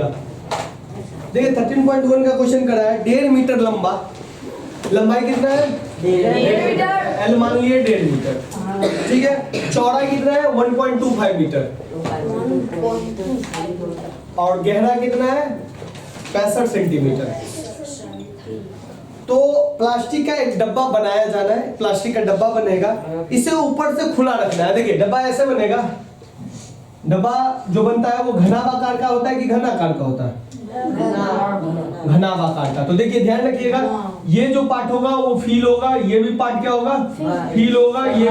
रखिएगा। देखिए 13.1 का क्वेश्चन करा है, 1.5 मीटर लंबा, लंबाई कितना है 1.5 मीटर, एल मान लिए 1.5 मीटर, ठीक है। चौड़ाई कितना है 1.25 मीटर, और गहरा कितना है 65 सेंटीमीटर। तो प्लास्टिक का एक डब्बा बनाया जाना है, प्लास्टिक का डब्बा बनेगा, इसे ऊपर से खुला रखना है। देखिए डब्बा ऐसे बनेगा, डब्बा जो बनता है वो घनाभाकार का होता है कि घनाकार का होता है, घनाभाकार का। तो देखिए ध्यान रखिएगा, ये जो पार्ट होगा वो फील होगा, ये भी पार्ट क्या होगा फील होगा, ये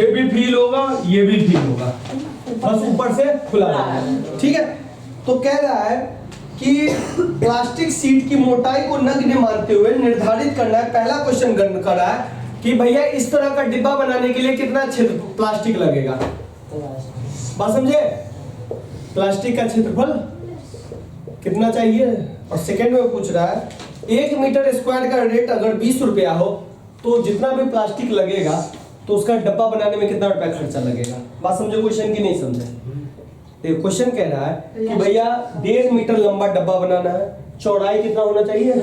भी फील होगा, ये भी फील होगा, बस ऊपर से खुला रहेगा, ठीक है। तो कह रहा है कि प्लास्टिक शीट की मोटाई को नगण्य मानते हुए निर्धारित करना है। पहला क्वेश्चन गण करा है कि भैया इस तरह का डिब्बा बनाने के लिए कितना क्षेत्र प्लास्टिक लगेगा, बात समझे, प्लास्टिक का क्षेत्रफल कितना चाहिए। और सेकंड में पूछ रहा है 1 मीटर स्क्वायर का रेट अगर 20 रुपया हो तो जितना भी प्लास्टिक लगेगा तो उसका डब्बा बनाने में कितना रुपया खर्चा लगेगा। बात समझे क्वेश्चन की नहीं समझे। देखो क्वेश्चन कह रहा है कि भैया 1.5 मीटर लंबा डब्बा बनाना है, चौड़ाई कितना होना चाहिए,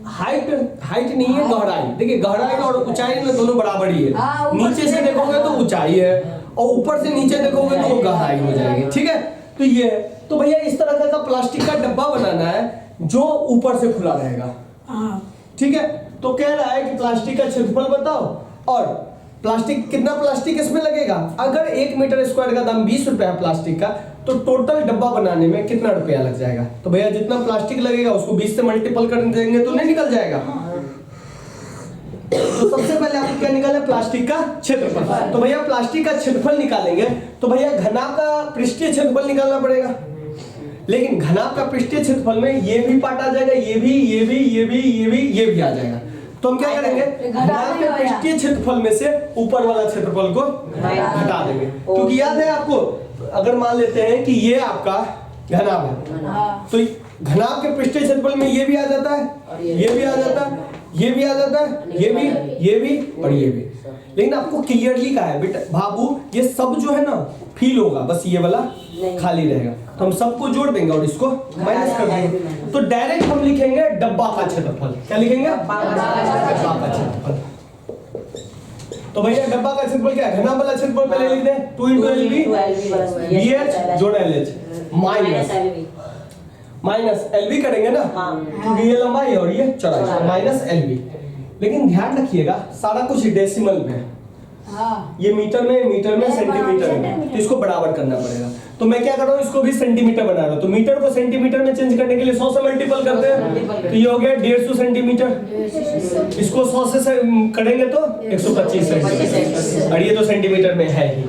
हाइट नहीं है गहराई। देखिए गहराई और ऊंचाई में दोनों बराबर ही है, नीचे से देखोगे तो ऊंचाई है और ऊपर से नीचे देखोगे तो वो गहराई हो जाएगी, ठीक है। तो ये है, तो भैया इस तरह का प्लास्टिक का डब्बा बनाना है जो ऊपर से खुला रहेगा, ठीक है। तो कह रहा है कि प्लास्टिक का क्षेत्रफल बताओ और प्लास्टिक कितना प्लास्टिक इसमें लगेगा। अगर 1 मीटर स्क्वायर का दाम 20 रुपया है प्लास्टिक का, तो टोटल डब्बा बनाने में कितना रुपया लग जाएगा। तो भैया जितना प्लास्टिक लगेगा उसको 20 से मल्टीपल कर देंगे तो नहीं निकल जाएगा। तो सबसे पहले आपको क्या निकालना है, प्लास्टिक का क्षेत्रफल। तो भैया प्लास्टिक का क्षेत्रफल निकालेंगे तो भैया घनाभ का पृष्ठीय क्षेत्रफल निकालना पड़ेगा। लेकिन घनाभ का पृष्ठीय क्षेत्रफल में ये भी पार्ट आ जाएगा, ये भी आ जाएगा। तो हम क्या करेंगे, घनाभ के पृष्ठीय क्षेत्रफल में से ऊपर वाला क्षेत्रफल को घटा देंगे। क्योंकि याद है आपको, अगर मान लेते हैं कि ये आपका घनाभ है तो घनाभ के पृष्ठीय क्षेत्रफल में ये भी आ जाता है, ये भी आ जाता है, ये भी आ जाता है, ये भी और ये भी। लेकिन आपको क्लियरली कहा है बेटा बाबू ये सब जो है ना फील होगा, बस ये वाला खाली रहेगा। तो हम सबको जोड़ देंगे और इसको माइनस कर देंगे। तो डायरेक्ट हम लिखेंगे डब्बा का क्षेत्रफल। क्या लिखेंगे, डब्बा का क्षेत्रफल। तो भैया डब्बा का क्षेत्रफल क्या है, घनाभ वाला क्षेत्रफल पहले लिख दें 2 × LB BH जोड़ LH माइनस LB करेंगे ना, क्योंकि ये लंबाई है और ये चौड़ाई, माइनस LB। लेकिन ध्यान रखिएगा सारा कुछ डेसिमल में, ये मीटर में सेंटीमीटर में, तो इसको बराबर करना पड़ेगा। तो मैं क्या कर रहा हूँ, इसको भी सेंटीमीटर बना रहा हूँ। तो मीटर को सेंटीमीटर में चेंज करने के लिए 100 से मल्टीपल करते हैं, तो ये हो गया 150 सेंटीमीटर। इसको 100 से करेंगे तो 125 सेंटीमीटर, और ये तो सेंटीमीटर में है ही,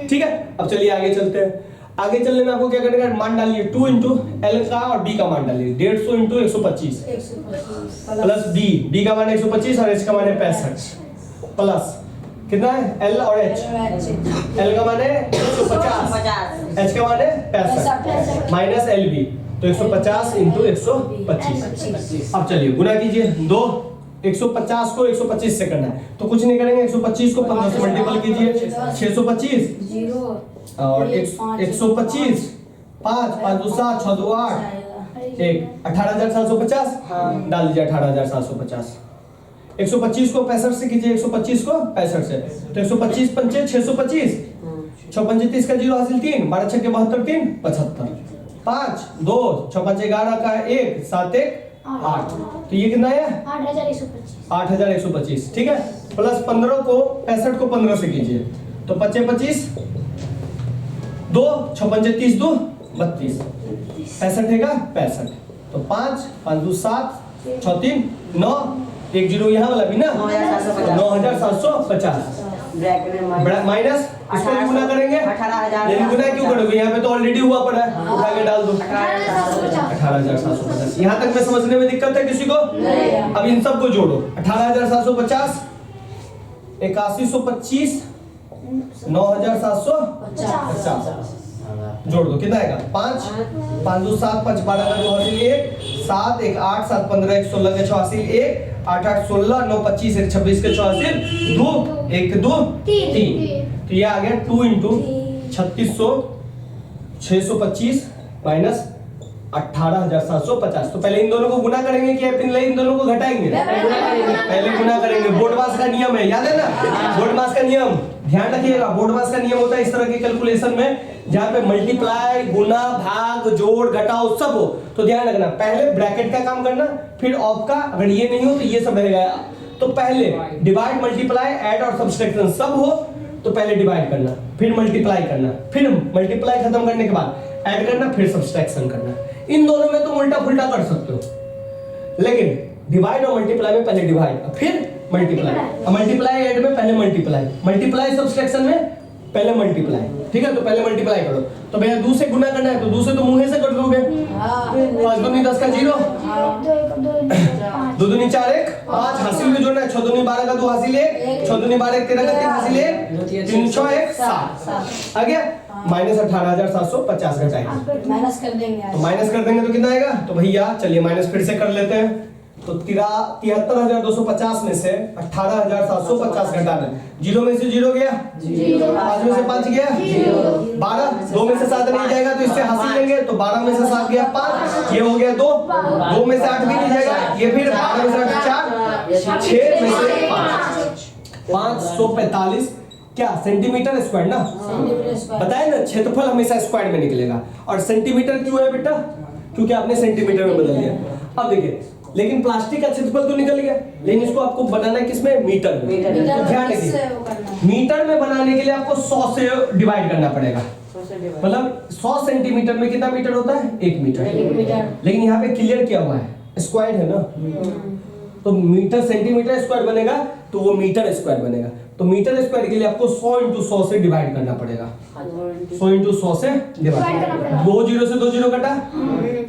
ठीक है। अब चलिए आगे चलते हैं। आगे चलने में आपको क्या करना है, मान डालिए 2 × L का और B का मान डालिए 150 × 125 प्लस B का मान 125 और H का मान है 65 प्लस कितना है L और H, L का मान है 150, H का मान है 65 माइनस LB, तो 150 × 125। अब चलिए गुना कीजिए, 2 150 को 125 से करना है तो कुछ नहीं करेंगे, 125 को 15 से मल्टीपल कीजिए, 625 और 125 5 5 2 7 6 2 8 1 18750 डाल दीजिए 18750। 125 को 65 से कीजिए, 125 को 65 से, तो 125 पंचे 625, 6 पंचे 30 का 0 हासिल 3, 12 6 के 72 3 75, 5 2 6 5 11 का 1 7 1 8, तो ये कितना है 8125, ठीक है। प्लस 15 को 65 को 15 से कीजिए, तो 25 25 2 6 5 30 2 32, 65 है का 65, तो 5 5 2 7 6 3 9 1 0 यहाँ वाला भी ना 9750 माइनस इसको गुना करेंगे, लेकिन गुना क्यों करोगे, यहाँ पे तो ऑलरेडी हुआ पड़ा है, उठा के डाल दो 18750। यहाँ तक में समझने में दिक्कत है किसी को? अब इन सबको जोड़ो, 18750 8125 9750 जोड़ दो, कितना आएगा 5 5 2 7 5 12 का 2 हासिल 1 7 1 8 7 15 1 16 के 6 हासिल 1 8 8 16 9 25 1 26 के 6 हासिल 2 1 2 3, तो ये आ गया 2 × 3600 625 माइनस 18,750। तो पहले इन दोनों को गुना करेंगे कि पहले इन दोनों को घटाएंगे? पहले गुना करेंगे। बोर्डमास का नियम है, याद है ना बोर्डमास का नियम, ध्यान रखिएगा। बोर्डमास का नियम होता है इस तरह के कैलकुलेशन में जहां पे मल्टीप्लाई, गुना, भाग, जोड़, घटाओ सब हो, तो ध्यान रखना पहले ब्रैकेट का काम करना, फिर ऑफ का, अगर ये नहीं हो तो ये सब रहेगा। तो पहले डिवाइड, मल्टीप्लाई, ऐड और सब्सट्रैक्शन सब हो तो पहले डिवाइड करना, फिर मल्टीप्लाई करना, फिर मल्टीप्लाई खत्म करने के बाद ऐड करना, फिर सब्सट्रैक्शन करना। इन दोनों में तो उल्टा फुल्टा कर सकते हो, लेकिन डिवाइड और मल्टीप्लाई में पहले डिवाइड फिर मल्टीप्लाई, मल्टीप्लाई ऐड में पहले मल्टीप्लाई, मल्टीप्लाई सब्सट्रैक्शन में पहले मल्टीप्लाई। ठीक है, तो पहले मल्टीप्लाई करो। तो भैया 2 से गुना करना है तो 2 से तो मुंह से कर दोगे। 5 दूनी 10 का 0, 2 दूनी 4 1 5, हासिल में जोड़ना है। 6 दूनी 12 का 2 हासिल 1, 6 दूनी 12 13 का 3 हासिल 1, 3 6 1 7 आ गया। माइनस 18,750 घटाएंगे, माइनस कर देंगे। तो माइनस कर देंगे तो कितना आएगा? तो भैया चलिए माइनस फिर से कर लेते हैं। तो 73,250 में से 18,750 घटाना है। 0 में से 0 गया, 5 में से 5 गया, 12, 2 में से 7 नहीं जाएगा तो इससे हासिल लेंगे, तो 12 में से 7 गया 5, ये हो गया 2, 2 में से 8 भी नहीं जाएगा, ये फिर 12 में से 8 4, 6 में से 5, 545 क्या सेंटीमीटर स्क्वायर ना, बताए ना क्षेत्रफल हमेशा स्क्वायर में निकलेगा। और सेंटीमीटर क्यों है बेटा? क्योंकि आपने सेंटीमीटर में बदल दिया। अब देखिए, लेकिन प्लास्टिक का क्षेत्रफल तो निकल गया, लेकिन इसको आपको बनाना है किसमें? मीटर में। तो ध्यान रखिए, मीटर में बनाने के लिए आपको 100 से डिवाइड करना पड़ेगा। मतलब 100 सेंटीमीटर में कितना मीटर होता है? 1 मीटर। लेकिन यहाँ पे क्लियर किया हुआ है स्क्वायर है ना, तो मीटर सेंटीमीटर स्क्वायर बनेगा तो वो मीटर स्क्वायर बनेगा। तो मीटर स्क्वायर के लिए आपको 100 × 100 से डिवाइड करना पड़ेगा। 100 × 100 से डिवाइड करना पड़ेगा। 2 0 से 2 0 कटा,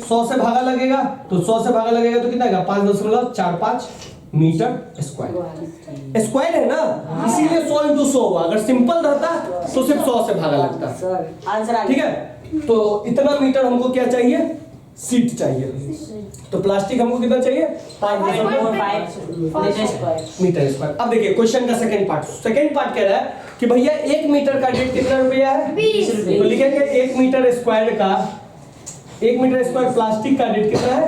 100 से भागा लगेगा, तो 100 से भागा लगेगा तो कितना आएगा? 5.45 मीटर स्क्वायर। स्क्वायर है ना, इसीलिए 100 × 100 हुआ। अगर सिंपल रहता तो सिर्फ 100 से भागा लगता। ठीक है, तो इतना मीटर हमको क्या चाहिए? सीट चाहिए। तो प्लास्टिक हमको कितना चाहिए? 5.5 मीटर स्क्वायर। अब देखिए क्वेश्चन का सेकंड पार्ट कह रहा है कि भैया 1 मीटर का रेट कितना रुपया है? 20 रुपये। तो लिखेंगे 1 मीटर स्क्वायर का, 1 मीटर स्क्वायर प्लास्टिक का रेट कितना है?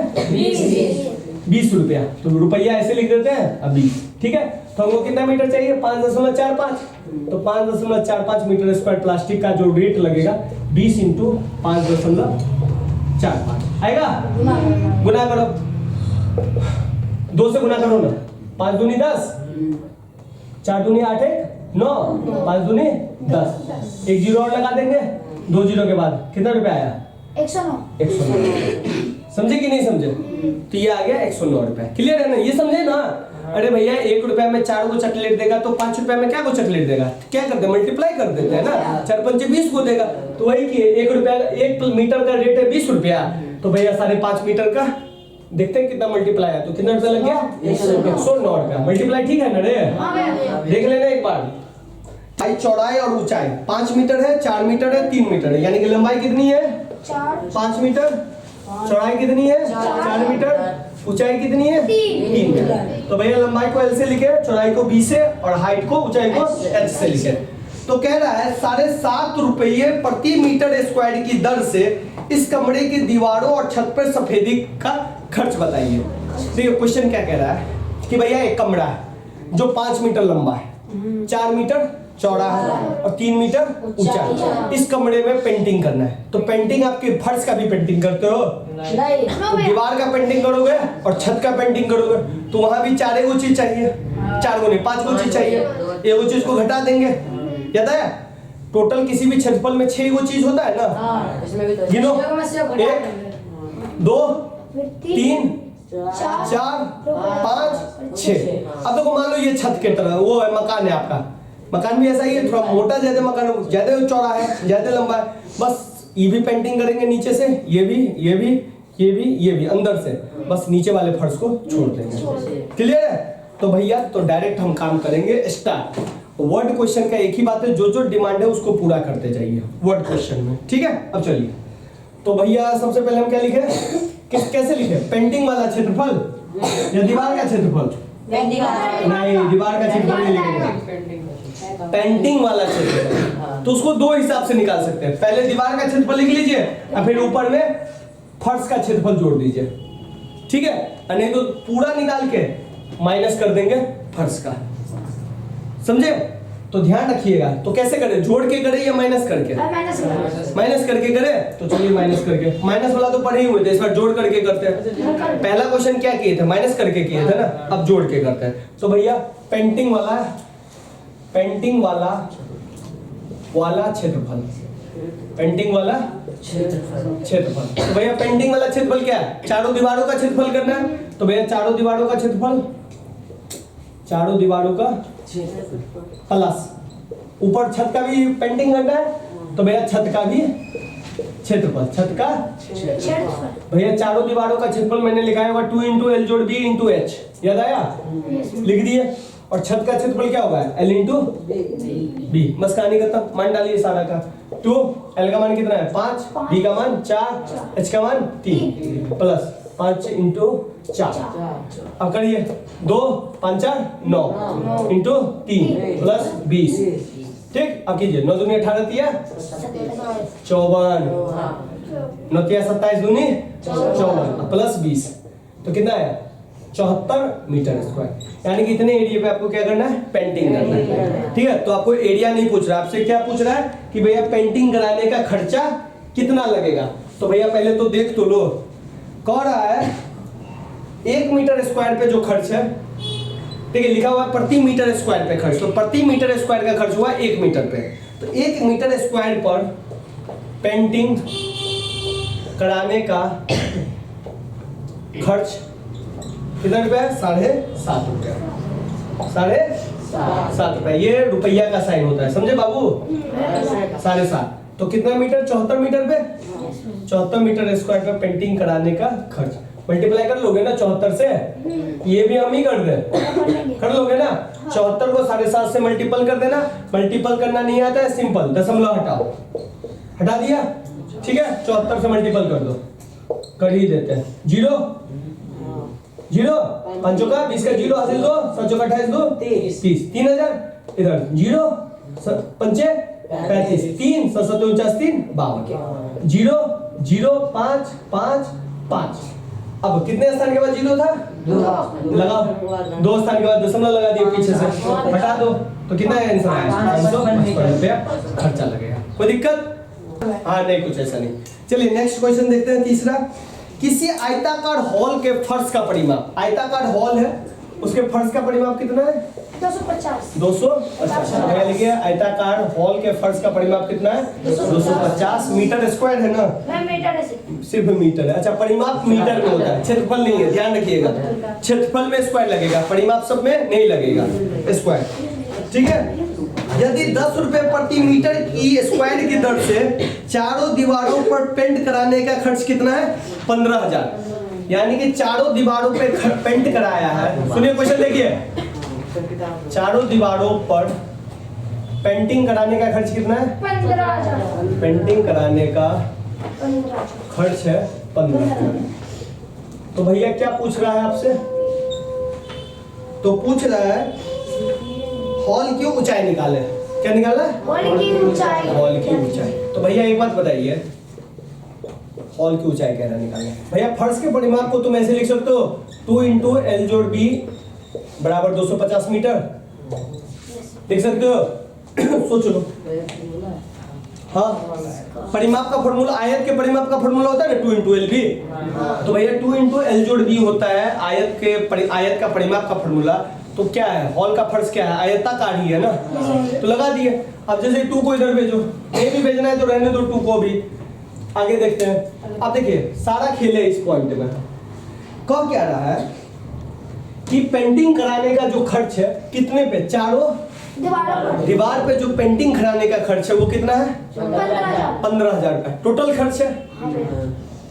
20 रुपया। तो रुपया ऐसे लिख देते हैं अब 20। ठीक है, तो हमको कितना मीटर चाहिए? 5.45। तो 5.45 मीटर स्क्वायर प्लास्टिक का जो रेट लगेगा 20 × 5.45 आएगा। गुना करो, 2 से गुना करो ना, 5 दूनी 10, 4 दूनी 8 1 9, 5 दूनी 10, 1 0 और लगा देंगे 2 0 के बाद कितना रुपया आया? 109। समझे कि नहीं समझे? तो ये आ गया 109 रुपया। क्लियर है ना? ये समझे ना? अरे भैया 1 रुपया में 4 को चॉकलेट देगा तो 5 रुपया में क्या को चॉकलेट देगा? क्या करते हैं? मल्टीप्लाई कर देते हैं ना, 4 पंचे 20 को देगा। तो वही कि 1 रुपया, 1 मीटर का रेट है 20 रुपया, तो भैया 5.5 मीटर का देखते हैं कितना मल्टीप्लाई है, तो कितना रुपया लग गया? 109 रुपया। मल्टीप्लाई ठीक है ना रे? देख लेना एक बार। चौड़ाई और ऊंचाई 5 मीटर है, 4 मीटर है, 3 मीटर है, यानी कि लंबाई कितनी है? 5 मीटर। चौड़ाई कितनी है? 4 मीटर। ऊंचाई कितनी है? 3 मीटर। तो भैया लंबाई को L से लिखे, चौड़ाई को B से और हाइट को, ऊंचाई को H से लिखे। तो कह रहा है 7.5 रुपये प्रति मीटर स्क्वायर की दर से इस कमरे की दीवारों और छत पर सफेदी का खर्च बताइए। देखिए क्वेश्चन क्या कह रहा है कि भैया एक कमरा है जो 5 मीटर लंबा है, 4 मीटर चौड़ा है और 3 मीटर ऊंचा है। इस कमरे में पेंटिंग करना है। तो पेंटिंग आपके फर्श का भी पेंटिंग करते हो? नहीं। तो दीवार का पेंटिंग करोगे और छत का पेंटिंग करोगे तो वहां भी 4 गो चीज चाहिए, 4 गो नहीं 5 गो चीज चाहिए। एक गो चीज को घटा देंगे, याद है? टोटल किसी भी क्षेत्रफल में 6 गो चीज होता है ना, गिनो 1 2 3 4 5 6। अब देखो मान लो ये छत के तरह वो है, मकान है आपका, मकान भी ऐसा ही है, थोड़ा मोटा ज्यादा मकान, ज्यादा चौड़ा है, ज्यादा लंबा है, बस ये भी पेंटिंग करेंगे नीचे से, ये भी ये भी ये भी ये भी अंदर से, बस नीचे वाले फर्श को छोड़ देंगे। क्लियर है? तो भैया तो डायरेक्ट हम काम करेंगे स्टार्ट। वर्ड क्वेश्चन का एक ही बात है, जो जो डिमांड है उसको पूरा करते जाइए वर्ड क्वेश्चन में। ठीक है, अब चलिए। तो भैया सबसे पहले हम क्या लिखे, कैसे लिखे? पेंटिंग वाला क्षेत्रफल या दीवार का क्षेत्रफल? नहीं, दीवार का क्षेत्रफल नहीं लिखेंगे, पेंटिंग वाला क्षेत्रफल। तो उसको दो हिसाब से निकाल सकते हैं, पहले दीवार का क्षेत्रफल लिख लीजिए और फिर ऊपर में फर्श का क्षेत्रफल जोड़ दीजिए, ठीक है। और नहीं तो पूरा निकाल के माइनस कर देंगे फर्श का, समझे। तो ध्यान रखिएगा। तो कैसे करें, जोड़ के करें या माइनस करके? माइनस करके करें। तो चलिए माइनस करके, माइनस वाला तो पढ़े ही हुए थे, इस बार जोड़ करके करते हैं। पहला क्वेश्चन क्या किए थे, माइनस करके किए थे ना, अब जोड़ के करते हैं। तो भैया पेंटिंग वाला क्षेत्रफल, पेंटिंग वाला क्षेत्रफल। तो भैया पेंटिंग वाला क्षेत्रफल क्या है, चारों दीवारों का क्षेत्रफल करना है। तो भैया चारों दीवारों का क्षेत्रफल, चारों दीवारों का प्लस ऊपर छत का भी पेंटिंग करना है, तो भैया छत का भी क्षेत्रफल, छत का भैया चारों दीवारों का क्षेत्रफल मैंने लिखा है 2 इंटू एल जोड़ बी इंटू एच, याद आया, लिख दिए। और छत का क्षेत्रफल क्या होगा, एल इंटू बी, बस कहानी खत्म। मान डालिए सारा का। 2 एल का मान कितना है 5, बी का मान 4, एच का मान 3 प्लस 5 इंटू 4। अब करिए 2 5 4 9 इंटू 3 प्लस 20, ठीक। अब कीजिए 9 दूनी 18 तिया 54, 9 तिया 27 दूनी 54 प्लस 20, तो कितना आया 74 मीटर स्क्वायर। यानी कि इतने एरिया पे आपको क्या करना है, पेंटिंग करना है, ठीक है। तो आपको एरिया नहीं पूछ रहा, आपसे क्या पूछ रहा है कि भैया पेंटिंग कराने का खर्चा कितना लगेगा। तो भैया पहले तो देख तो लो, कह रहा है 1 मीटर स्क्वायर पे जो खर्च है, ठीक है, लिखा हुआ है प्रति मीटर स्क्वायर पे खर्च, तो प्रति मीटर स्क्वायर का खर्च हुआ 1 मीटर पे। तो 1 मीटर स्क्वायर पर पेंटिंग कराने का खर्च कितना रुपया है, 7.5 रुपया, 7.5 रुपया। ये रुपया का साइन होता है, समझे बाबू, 7.5। तो कितना मीटर, 74 मीटर पे, 74 मीटर स्क्वायर पे पेंटिंग कराने का खर्च। मल्टीप्लाई कर लोगे ना 74 से, ये भी हम ही कर रहे हैं, कर लोगे ना। 74 को 7.5 से मल्टीपल कर देना, मल्टीपल करना नहीं आता है, सिंपल दशमलव हटाओ, हटा दिया, ठीक है। 74 से मल्टीपल कर दो, कर ही देते हैं। 0 0 5 का 20 का 0 हासिल 2 7 का 28 2 30 3000 इधर 0 5 35 3 7 49 3 52 0 0 5 5 5। अब कितने स्थान के बाद 0 था, लगाओ 2 स्थान के बाद दशमलव लगा दिए पीछे से, हटा दो, तो कितना आंसर आया 555 रुपया खर्चा लगेगा। कोई दिक्कत, हाँ नहीं कुछ ऐसा नहीं। चलिए नेक्स्ट क्वेश्चन देखते हैं, तीसरा। किसी आयताकार हॉल के फर्श का परिमाप, आयताकार हॉल है उसके फर्श का परिमाप कितना है 250। क्या लिखिए, आयताकार हॉल के फर्श का परिमाप कितना है 250 मीटर स्क्वायर है ना, मीटर है, सिर्फ मीटर है। अच्छा परिमाप मीटर में होता है, क्षेत्रफल नहीं है, ध्यान रखिएगा। क्षेत्रफल में स्क्वायर लगेगा, परिमाप सब में नहीं लगेगा स्क्वायर, ठीक है। यदि 10 रुपए प्रति मीटर की स्क्वायर की दर से चारों दीवारों पर पेंट कराने का खर्च कितना है 15,000, यानी कि चारों दीवारों पे पेंट कराया है। सुनिए क्वेश्चन देखिए, चारों दीवारों पर पेंटिंग कराने का खर्च कितना है 15,000। पेंटिंग कराने का खर्च है 15,000। तो भैया क्या पूछ रहा है आपसे, तो पूछ रहा है हॉल की ऊंचाई निकाले। क्या निकाला, हॉल की ऊंचाई, हॉल की ऊंचाई। तो भैया एक बात बताइए, हॉल की ऊंचाई कह रहा निकालना। भैया फर्श के परिमाप को तुम ऐसे लिख सकते हो 2 इंटू एल जोड़ बी बराबर 250 मीटर, लिख सकते हो। सोच लो, हाँ परिमाप का फॉर्मूला, आयत के परिमाप का फॉर्मूला होता है ना 2 इंटू एल बी। तो भैया 2 इंटू एल जोड़ बी होता है आयत का परिमाप का फॉर्मूला। तो क्या है, हॉल का फर्श क्या है, आयताकार ही है ना, तो लगा दिए। अब जैसे 2 को इधर भेजो, नहीं भी भेजना है तो रहने दो 2 को भी। आगे देखते हैं। अब देखिए सारा खेल है इस पॉइंट में। कह क्या रहा है कि पेंटिंग कराने का जो खर्च है कितने पे, चारों दीवार पे जो पेंटिंग कराने का खर्च है वो कितना है 15,000 का टोटल खर्च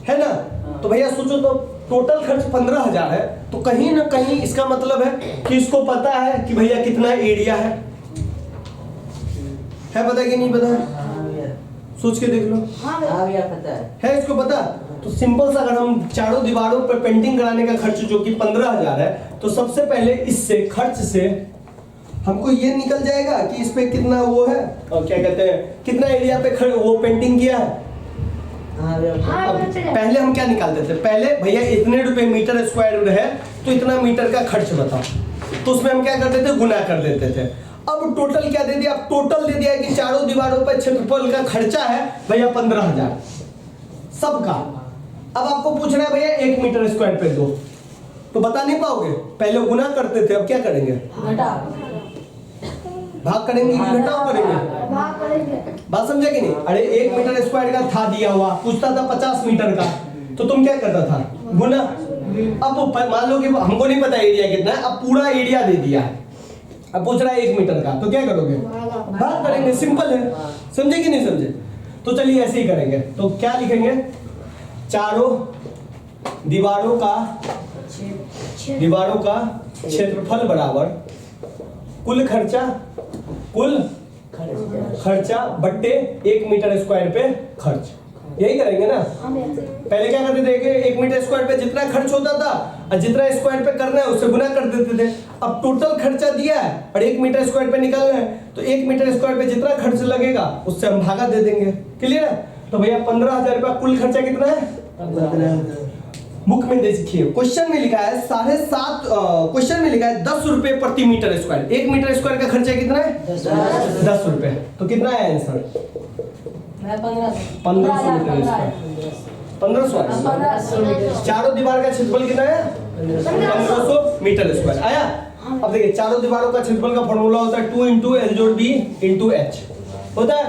है ना। तो भैया सोचो, तो टोटल खर्च 15,000 है, तो कहीं ना कहीं इसका मतलब है कि इसको पता है कि भैया कितना एरिया है पता कि नहीं पता है, सोच के देख लो। पता है इसको पता। तो सिंपल सा अगर हम चारों दीवारों पर पेंटिंग कराने का खर्च जो कि 15,000 है, तो सबसे पहले इससे खर्च से हमको ये निकल जाएगा कि इस पे कितना वो है और क्या कहते हैं कितना एरिया पे वो पेंटिंग किया है। अब पहले हम क्या निकालते थे, पहले भैया इतने रुपए मीटर स्क्वायर है तो इतना मीटर का खर्च बताओ, तो उसमें हम क्या करते थे, गुना कर देते थे। अब टोटल क्या दे दिया, अब टोटल दे दिया कि चारों दीवारों पर क्षेत्रफल का खर्चा है भैया 15,000 सबका। अब आपको पूछ रहा है भैया 1 मीटर स्क्वायर पे दो, तो बता नहीं पाओगे, पहले गुना करते थे, अब क्या करेंगे, भाग करेंगे कि घटाव करेंगे, भाग करेंगे। बात समझे कि नहीं। अरे 1 मीटर स्क्वायर का था दिया हुआ, पूछता था 50 मीटर का, तो तुम क्या करता था, गुना। अब मान लो कि हमको नहीं पता एरिया कितना है, अब पूरा एरिया दे दिया है, अब पूछ रहा है 1 मीटर का, तो क्या करोगे, भाग करेंगे, सिंपल है, समझे कि नहीं समझे। तो चलिए ऐसे ही करेंगे, तो क्या लिखेंगे, चारों दीवारों का क्षेत्रफल बराबर कुल खर्चा बट्टे 1 मीटर स्क्वायर पे खर्च, यही करेंगे ना। पहले क्या करते थे कि 1 मीटर स्क्वायर पे जितना खर्च होता था और जितना स्क्वायर पे करना है उससे गुना कर देते थे। अब टोटल खर्चा दिया है और 1 मीटर स्क्वायर पे निकालना है, तो 1 मीटर स्क्वायर पे जितना खर्च लगेगा उससे हम भागा दे देंगे, क्लियर है। तो भैया 15,000 रुपया कुल खर्चा कितना है, बुक में देखिए क्वेश्चन में लिखा है 7.5, क्वेश्चन में लिखा है 10 रुपए प्रति मीटर स्क्वायर। 1 मीटर स्क्वायर का खर्चा कितना है, 10 रुपए, तो कितना है आंसर, 1500 मीटर स्क्वायर, 1500। चारों दीवार का क्षेत्रफल कितना है, 1500 मीटर स्क्वायर आया। अब देखिए चारों दीवारों का क्षेत्रफल का फॉर्मूला होता है 2 × L जोड़ B × H होता है,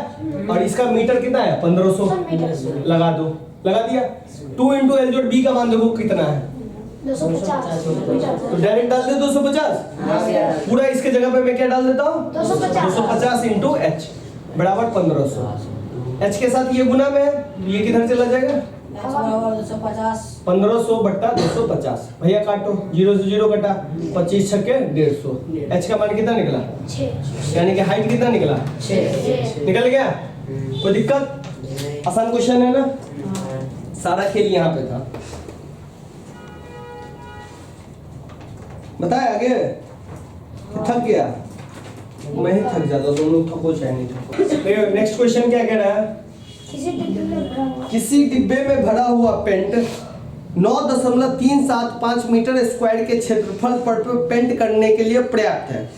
और इसका मीटर कितना है 1500, लगा दो, लगा दिया। 2 × L जोड़ B का मान देखो कितना है, 250, तो डायरेक्ट डाल दे 250, पूरा इसके जगह पे मैं क्या डाल देता हूँ 250 × H बराबर 1500। H के साथ ये गुना में है, ये किधर चला जाएगा, 1500 बट्टा 250, भैया काटो, 0 से 0 कटा, 25 छक्के 150। H का मान कितना निकला, 6, यानी कि हाइट कितना निकला, 6। निकल गया, कोई दिक्कत, आसान क्वेश्चन है ना, सारा खेल यहाँ पे था। बताया आगे, थक गया, मैं ही थक जाता, तुम लोग थको चाहे नहीं थको। नेक्स्ट क्वेश्चन क्या कह रहा है, किसी डिब्बे में भरा हुआ पेंट 9.375 मीटर स्क्वायर के क्षेत्रफल पर पेंट करने के लिए पर्याप्त है।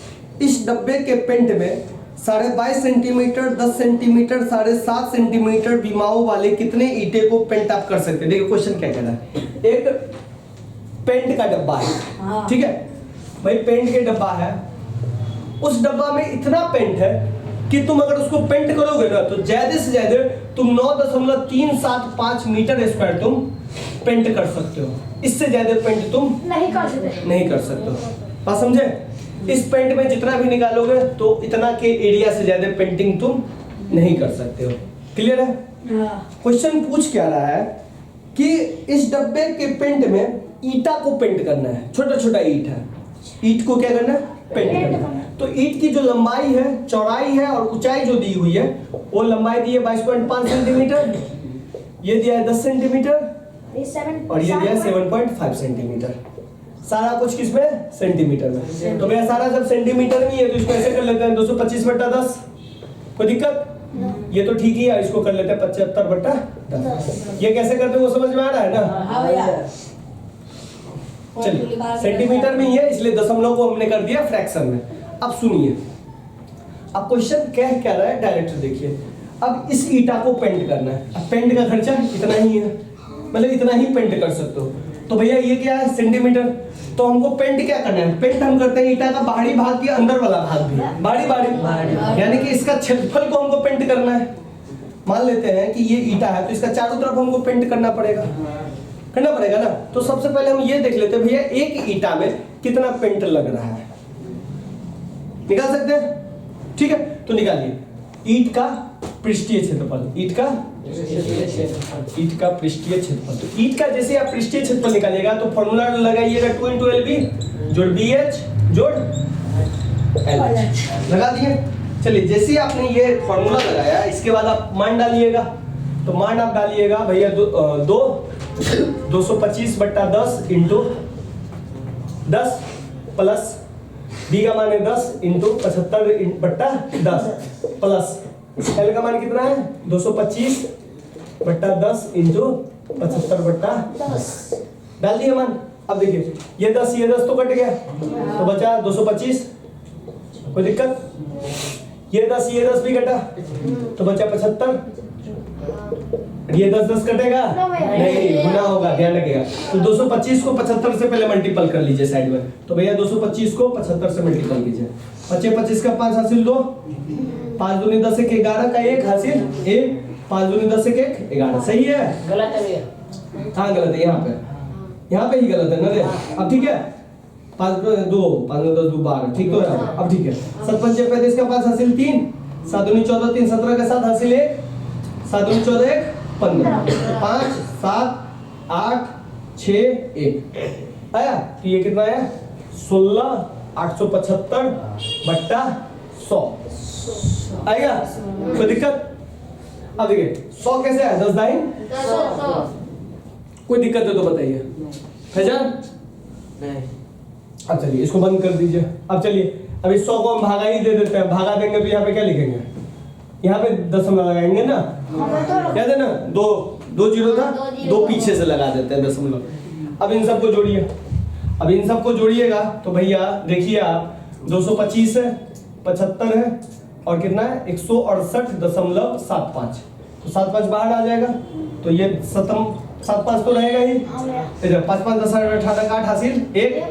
इस डब्बे के पेंट में 22.5 सेंटीमीटर, 10 सेंटीमीटर, 7.5 सेंटीमीटर विमाओं वाले कितने ईंटे को पेंट आप कर सकते हैं। देखिए क्वेश्चन क्या कह रहा है, एक पेंट का डब्बा है, ठीक है भाई, पेंट के डब्बा है, उस डब्बा में इतना पेंट है कि तुम अगर उसको पेंट करोगे ना तो ज्यादा से ज्यादा तुम 9.375 मीटर स्क्वायर तुम पेंट कर सकते हो, इससे ज्यादा पेंट तुम नहीं कर सकते हो। बात समझे, इस पेंट में जितना भी निकालोगे तो इतना के एरिया से ज्यादा पेंटिंग तुम नहीं कर सकते हो, क्लियर है। क्वेश्चन पूछ क्या रहा है कि इस डब्बे के पेंट में ईटा को पेंट करना है, छोटा छोटा ईट है, ईट को क्या करना है, पेंट करना है। तो ईट की जो लंबाई है, चौड़ाई है और ऊंचाई जो दी हुई है, वो लंबाई दी है 22.5 सेंटीमीटर, ये दिया है 10 सेंटीमीटर और ये दिया है 7.5 सेंटीमीटर। सारा कुछ किसमें, सेंटीमीटर में। तो भैया सारा जब सेंटीमीटर में है तो इसको ऐसे कर लेते हैं 225/10, कोई दिक्कत, ये तो ठीक ही है, इसको कर लेते हैं 75/10। ये कैसे करते हैं वो समझ में आ रहा है ना। चलिए सेंटीमीटर में ही है इसलिए दशमलव को हमने कर दिया फ्रैक्शन में। अब सुनिए, अब क्वेश्चन क्या रहा है, डायरेक्ट देखिए। अब इस ईटा को पेंट करना है, अब पेंट का खर्चा इतना ही है, मतलब इतना ही पेंट कर सकते हो। तो भैया ये क्या है, सेंटीमीटर, तो हमको पेंट क्या करना है, पेंट हम करते हैं ईटा का बाहरी भाग के अंदर वाला भाग भी, बाहरी, यानी कि इसका क्षेत्रफल को हमको पेंट करना है। मान लेते हैं कि ये ईटा है तो इसका चारों तरफ हमको पेंट करना पड़ेगा ना। तो सबसे पहले हम ये देख लेते हैं भैया एक ईटा में कितना पेंट लग रहा है, निकाल सकते हैं, ठीक है। तो निकालिए ईट का पृष्ठीय क्षेत्रफल, ईट का पृष्ठीय क्षेत्रफल। तो ईट का जैसे आप पृष्ठीय क्षेत्रफल निकालिएगा तो फॉर्मूला लगाइएगा 2 × LB जोड़ BH जोड़ LH, लगा दिए। चलिए जैसे ही आपने ये फॉर्मूला लगाया इसके बाद आप मान डालिएगा, तो मान आप डालिएगा भैया 225/10 × 10 प्लस b का मान है 10 इंटू 75 बट्टा 10 प्लस l का मान कितना है 225 बट्टा 10 इंटू 75 बट्टा 10 डाल दिया मान। अब देखिए ये 10 तो कट गया तो बचा 225, कोई दिक्कत? ये 10 भी कटा तो बचा 75, ये 10 कटेगा नहीं, गुना होगा, ध्यान रखिएगा। तो 225 को 75 से पहले मल्टीपल कर लीजिए साइड में, तो भैया 225 को 75 से मल्टीपल कीजिए। 25 का 5 हासिल 2, 5 दूनी 10 1 11 का 1 हासिल 1, 5 दूनी 10 1 11, सही है? गलत है भैया। हाँ गलत है, यहाँ पे ही गलत है ना रे। अब ठीक है, 5 2 5 10 2 12 ठीक तो है। अब ठीक है, 7 5 35 का 5 हासिल 3, 7 दूनी 14 3 17 का 7 हासिल 1, 7 दूनी 14 1 15, 5 7 8 6 1 आया। तो ये कितना आया 16 875 बट्टा 100 आएगा, कोई दिक्कत? अब देखिए 100 कैसे आया 10 दाइन, कोई दिक्कत है तो बताइए फैजान? नहीं। अब चलिए इसको बंद कर दीजिए। अब चलिए अब इस 100 को हम भागा ही दे देते हैं, भागा देंगे तो यहाँ पे क्या लिखेंगे, यहाँ पे दशमलव लगाएंगे ना, याद है ना, दो जीरो था, 2 पीछे से लगा देते हैं दशमलव। अब इन सबको जोड़िए, अब इन सबको जोड़िएगा तो भैया देखिए आप 225 है, 75 है और कितना है 168.75, तो 75 बाहर आ जाएगा, तो ये 75 तो रहेगा ही। इधर 5 5 10 18 का 8 हासिल 1,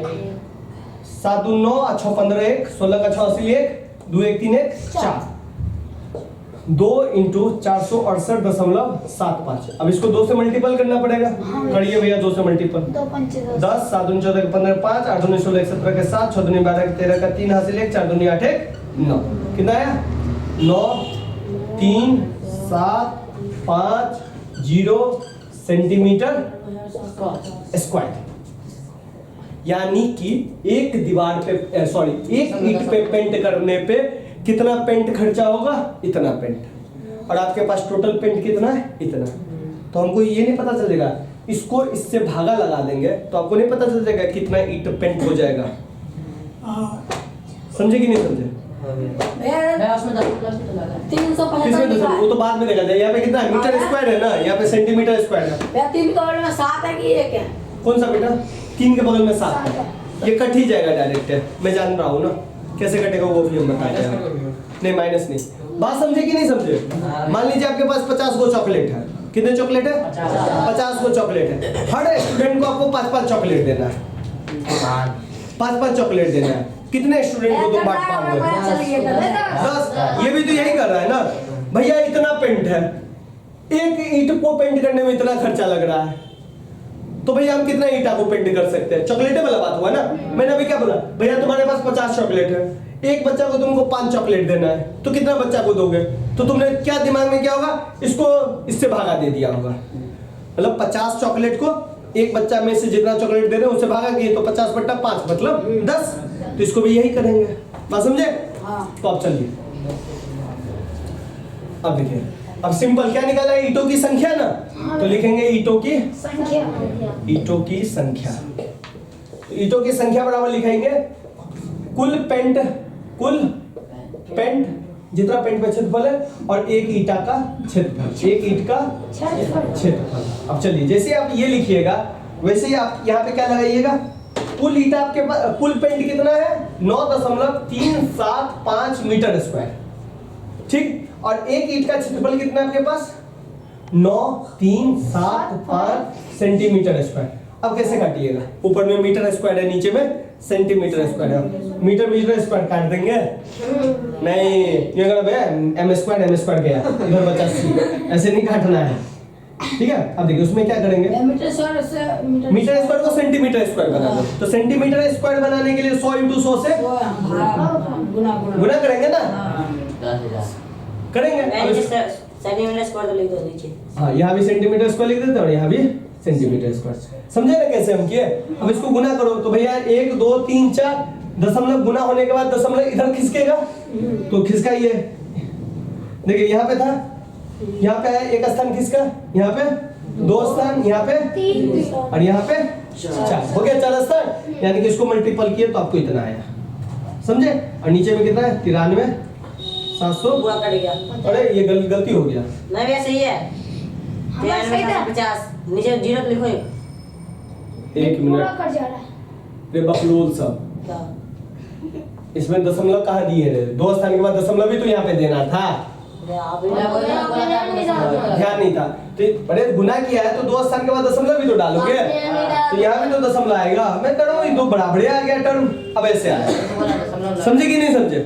7 2 9 6 15 1, 16 का 6 हासिल 1, 2 1 3 1 4, 2 इंटू 468.75। अब इसको 2 से मल्टीपल करना पड़ेगा, करिए भैया 2 से मल्टीपल। 10 7 दूनी 14 15 5, 8 दूनी 16 17 के 7, 6 दूनी 12 13 का 3 हासिल 1, 4 दूनी 8 1 9, कितना आया 9 3 7 5 0 सेंटीमीटर स्क्वायर। यानी कि एक दीवार पे सॉरी एक ईंट पे पेंट करने पे कितना पेंट खर्चा होगा, इतना पेंट, और आपके पास टोटल पेंट कितना है, इतना। तो हमको ये नहीं पता चलेगा, इसको इससे भागा लगा देंगे तो आपको नहीं पता चल जाएगा कितना ईंट पेंट हो जाएगा। समझे कि नहीं समझे? किसमें दशमलव, वो तो बाद में देखा जाए। यहाँ पे कितना है मीटर स्क्वायर है ना, यहाँ पे सेंटीमीटर स्क्वायर है। 3 के बगल में 7 है कि 1 है? कौन सा बेटा? 3 के बगल में 7 है, ये कट ही जाएगा डायरेक्ट है, मैं जान रहा हूँ ना कैसे कटेगा वो भी हम बताते हैं। नहीं माइनस नहीं, बात समझे कि नहीं समझे? मान लीजिए आपके पास 50 गो चॉकलेट है, कितने चॉकलेट है 50 गो चॉकलेट है, हर स्टूडेंट को आपको 5-5 चॉकलेट देना है, 5-5 चॉकलेट देना है। कितने स्टूडेंट को 2 बांट पाओगे? 10। ये भी तो यही कर रहा है ना भैया, इतना पेंट है, एक ईंट को पेंट करने में इतना खर्चा लग रहा है, तो भैया हम कितना ईंटा को पेंट कर सकते हैं? चॉकलेट वाला बात हुआ ना। मैंने अभी क्या बोला, भैया तुम्हारे पास 50 चॉकलेट है, एक बच्चा को तुमको 5 चॉकलेट देना है, तो कितना बच्चा को दोगे? तो तुमने क्या दिमाग में क्या होगा, इसको इससे भागा दे दिया होगा, मतलब 50 चॉकलेट को एक बच्चा में से जितना चॉकलेट दे रहे हैं उससे भागा किए, तो 50 बट्टा 5 मतलब 10। तो इसको भी यही करेंगे, बात समझे? तो अब चलिए अब देखिए, अब सिंपल क्या निकाला है, ईंटों की संख्या ना, तो लिखेंगे ईंटों की संख्या, ईंटों की संख्या। ईंटों की संख्या बराबर लिखेंगे कुल पेंट जितना पेंट पे क्षेत्रफल है और एक ईंटा का क्षेत्रफल, एक ईंट का क्षेत्रफल। अब चलिए जैसे आप ये लिखिएगा वैसे ही आप यहाँ पे क्या लगाइएगा, कुल ईंटा आपके पास, कुल पेंट कितना है 9.375 मीटर स्क्वायर, ठीक। और एक ईंट का क्षेत्रफल कितना है आपके पास 9375 सेंटीमीटर स्क्वायर। अब कैसे काटिएगा, ऊपर में मीटर स्क्वायर है, नीचे में सेंटीमीटर स्क्वायर है, मीटर स्क्वायर काट देंगे नहीं, ये गलत है, एम स्क्वायर गया इधर बचा सी, ऐसे नहीं काटना है, ठीक है। अब देखिए उसमें क्या करेंगे, मीटर स्क्वायर को सेंटीमीटर स्क्वायर बना दो, तो सेंटीमीटर स्क्वायर बनाने के लिए 100 × 100 से गुना करेंगे ना, करेंगे। सेंटीमीटर स्क्वायर तो लिख दो नीचे। हाँ यहाँ भी सेंटीमीटर स्क्वायर लिख देते हैं और यहाँ भी सेंटीमीटर स्क्वायर, समझे ना कैसे हम किए। अब इसको गुना करो तो भैया 1 2 3 4 दशमलव गुना होने के बाद दशमलव इधर खिसकेगा, तो खिसकाइए, देखिए यहाँ पे था, यहाँ पे है एक स्थान खिसका, यहाँ पे 2 स्थान, यहाँ पे 3 और यहाँ पे 4, हो गया 4 स्थान। यानी कि इसको मल्टीपल किए तो आपको इतना आया, समझे। और नीचे में कितना है 93,700। पूरा कट गया। अरे ये गलती हो गया। नहीं भैया सही है। हमारा सही था। 50 नीचे जीरो तो लिखो एक। एक पूरा मिनट कट जा रहा है। रे बकलोल सब, क्या? इसमें दशमलव कहाँ दिए रे? 2 स्थान के बाद दशमलव भी तो यहाँ पे देना था, आप ध्यान नहीं था। तो अरे गुना किया है तो 2 स्थान के बाद दशमलव भी तो डालोगे, तो यहाँ भी तो दशमलव आएगा। मैं कह रहा हूँ ये दो बराबरे आ गया टर्म, अब ऐसे आया। समझे कि नहीं समझे?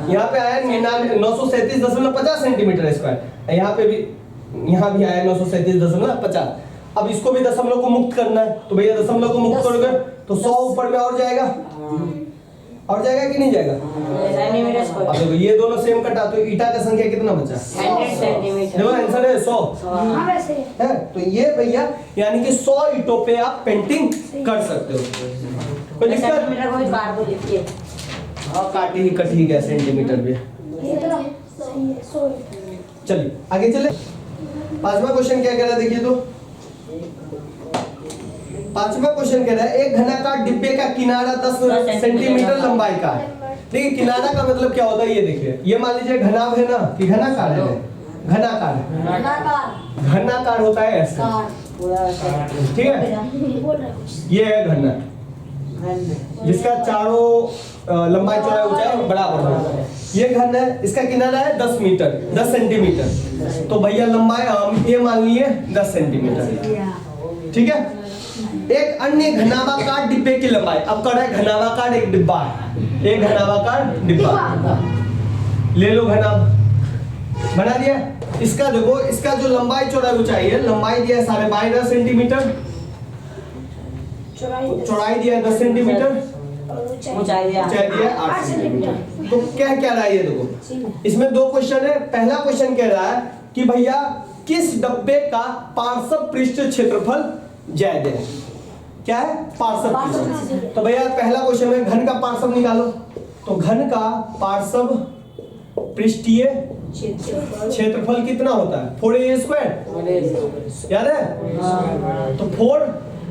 यहाँ पे आया 937.50 सेंटीमीटर स्क्वायर, यहाँ पे भी, यहाँ भी आया 937.50। अब इसको भी दशमलव को मुक्त करना है, तो भैया दशमलव को मुक्त करोगे तो 100 ऊपर में और जाएगा, और जाएगा कि नहीं जाएगा? सेंटीमीटर अब स्क्वायर देखो ये दोनों सेम कटा तो ईटा का संख्या कितना बचा? 100 सेंटीमीटर। देखो आंसर है 100 हाँ वैसे है। तो ये भैया यानी कि 100 ईंटों पे आप पेंटिंग कर सकते हो। कोई दिक्कत? सेंटीमीटर को भी काट दो लिखिए। और काटी ही कटी गया सेंटीमीटर भी। ये तो सही है 100। चलिए आगे चले। 5वां क्वेश्चन क्या कह रहा है देखिए तो। 5वां क्वेश्चन कह रहा है एक घनाकार डिब्बे का किनारा 10 सेंटीमीटर लंबाई का है। देखिए किनारा का मतलब क्या होता है ये देखिए। ये मान लीजिए घनाभ है ना कि घनाकार है? घनाकार है। घनाकार होता है ऐसा, पूरा ठीक है। बोल रहा है कुछ। ये है घन, जिसका चारों लंबाई चौड़ाई ऊंचाई बराबर हो। ये घन है, इसका किनारा है 10 मीटर 10 सेंटीमीटर। तो भैया लंबाई हम ये मान लिए 10 सेंटीमीटर, ठीक है। एक अन्य घनाभाकार डिब्बे की लंबाई, अब कर रहा है घनाभाकार एक डिब्बा है, एक घनाभाकार डिब्बा ले लो, घनाभ बना दिया। इसका देखो, इसका जो लंबाई चौड़ाई ऊंचाई है, लंबाई दिया है 12.5 सेंटीमीटर, चौड़ाई दिया है 10 सेंटीमीटर, ऊंचाई दिया ऊंचाई दिया है 8 सेंटीमीटर। तो क्या क्या रहा है ये देखो, इसमें 2 क्वेश्चन है। पहला क्वेश्चन कह रहा है कि भैया किस डब्बे का पार्श्व पृष्ठ क्षेत्रफल ज्यादा है? क्या है? पार्श्व पृष्ठ। तो भैया पहला क्वेश्चन में घन का पार्श्व निकालो, तो घन का पार्श्व पृष्ठीय क्षेत्रफल कितना होता है? 4a², याद है? तो 4